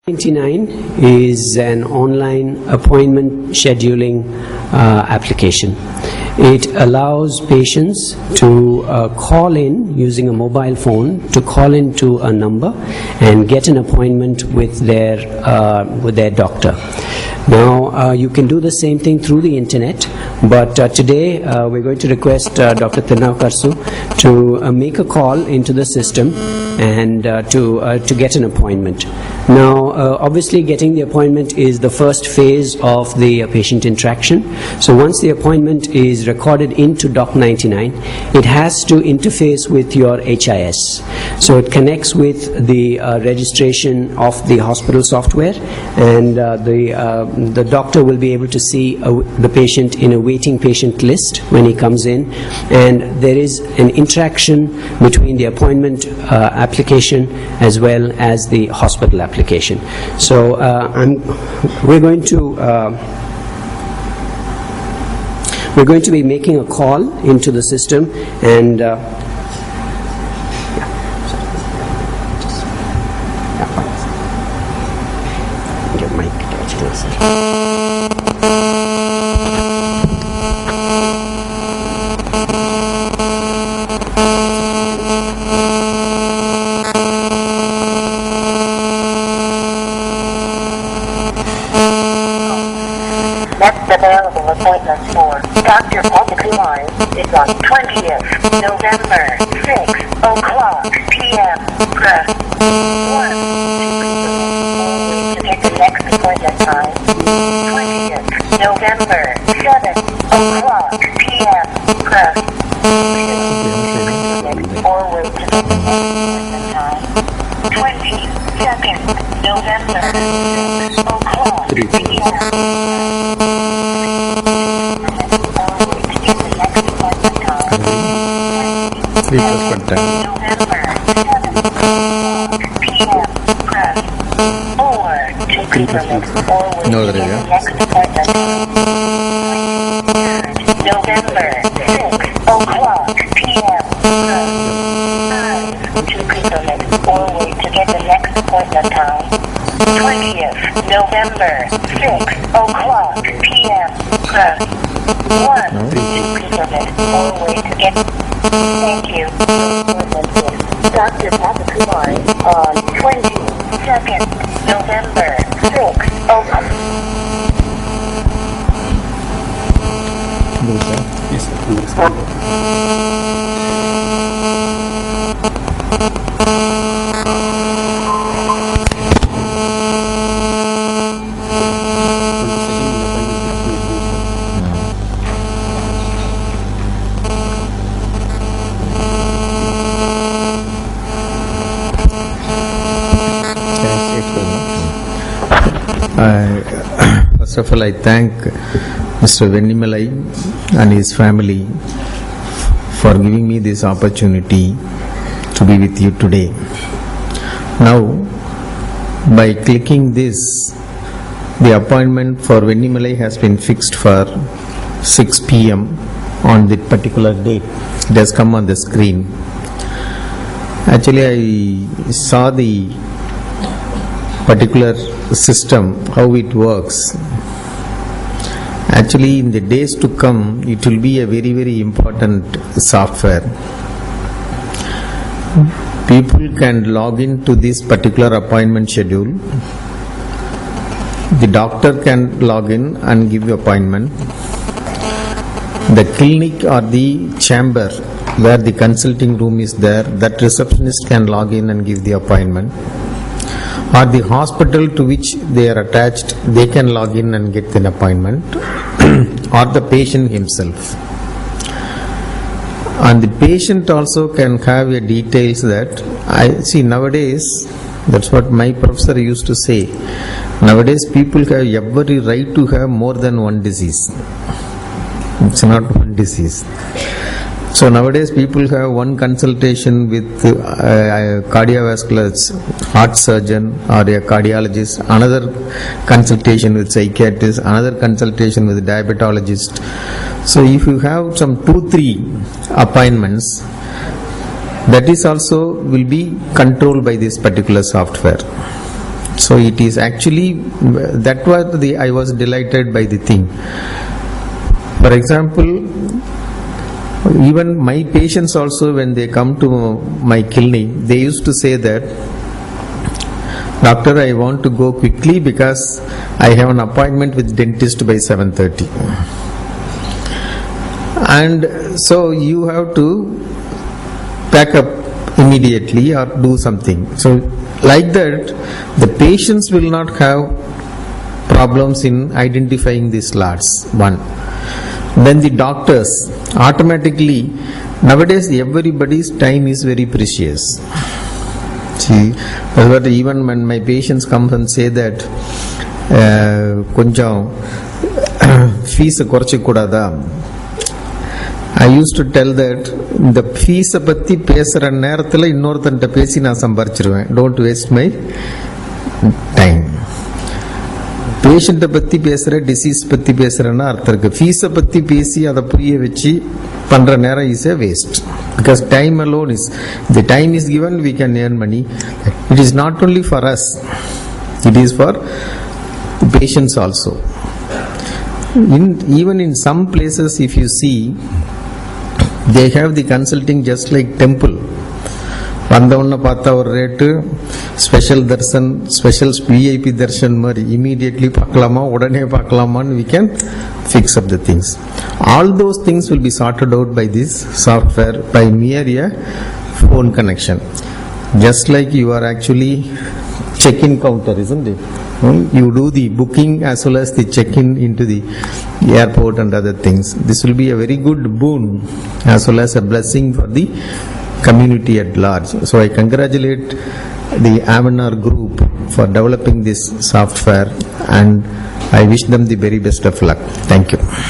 99 is an online appointment scheduling application. It allows patients to call in using a mobile phone, to call into a number and get an appointment with their doctor. Now, you can do the same thing through the internet, but today we're going to request Dr. Tirunavkarsu to make a call into the system and to get an appointment. Now, obviously getting the appointment is the first phase of the patient interaction. So once the appointment is recorded into Doc99, it has to interface with your HIS. So it connects with the registration of the hospital software, and the doctor will be able to see the patient in a waiting patient list when he comes in, and there is an interaction between the appointment application as well as the hospital application. So we're going to be making a call into the system, and get mic attached to this. Next available appointment for Dr. Kumar is on 20th November, 6 o'clock p.m. Press 1 to get the next appointment time. 20th November, 7 o'clock p.m. Press 2 or wait to get the next appointment time. 22nd November, 6 o'clock p.m. No, there you go. November 6 o'clock p.m. To pre-permit or wait to get the next appointment time. 20th November 6 o'clock p.m. Press 1 to pre-permit or wait to get. Thank you. Dr. Kumar on 22nd November 6 o'clock. First of all, I thank Mr. Vennimalai and his family for giving me this opportunity to be with you today. Now, by clicking this, the appointment for Vennimalai has been fixed for 6 p.m. on that particular date. It has come on the screen. Actually, I saw the particular system, how it works. Actually, in the days to come, it will be a very, very important software. People can log into this particular appointment schedule. The doctor can log in and give you appointment. The clinic or the chamber where the consulting room is there, that receptionist can log in and give the appointment. Or the hospital to which they are attached, they can log in and get an appointment, or the patient himself. And the patient also can have a details that I see nowadays. That's what my professor used to say. Nowadays people have every right to have more than one disease. It's not one disease. So nowadays people have one consultation with a cardiovascular heart surgeon or a cardiologist, another consultation with psychiatrist, another consultation with diabetologist. So if you have some 2-3 appointments, that is also will be controlled by this particular software. So it is actually, that was I was delighted by the thing. For example, even my patients also, when they come to my clinic, they used to say that, "Doctor, I want to go quickly because I have an appointment with dentist by 7:30. And so you have to pack up immediately or do something." So like that, the patients will not have problems in identifying the slots, one. Then the doctors, automatically, nowadays everybody's time is very precious. See, that's what even when my patients come and say that, கொஞ்சம் ஃபீஸை குறைச்சிக்கூடாதா, I used to tell that, இந்த ஃபீஸை பற்றி பேசுகிற நேரத்தில் இன்னொருத்தன்ட்ட பேசி நான் சம்பாரிச்சிருவேன். Don't waste my time. பேஷண்ட்டை பற்றி பேசுகிற, டிசீஸ் பற்றி பேசுகிறேன்னா அர்த்தம் இருக்குது. ஃபீஸை பற்றி பேசி அதை புரிய வச்சு பண்ணுற நேரம் is a waste. Because time alone is, the time is given, we can earn money. It is not only for us, it is for the patients also. Even in some places, if you see, they have the consulting just like temple. வந்தவொன்ன பார்த்தா ஒரு rate, special Darshan, special VIP Darshan மாதிரி immediately பார்க்கலாமா, உடனே பார்க்கலாமான்னு we can fix up the things. All those things will be sorted out by this software by mere a phone connection. Just like you are actually check-in counter, isn't it? You do the booking as well as the check-in into the airport and other things. This will be a very good boon as well as a blessing for the community at large. So I congratulate the Avanar group for developing this software and I wish them the very best of luck. Thank you.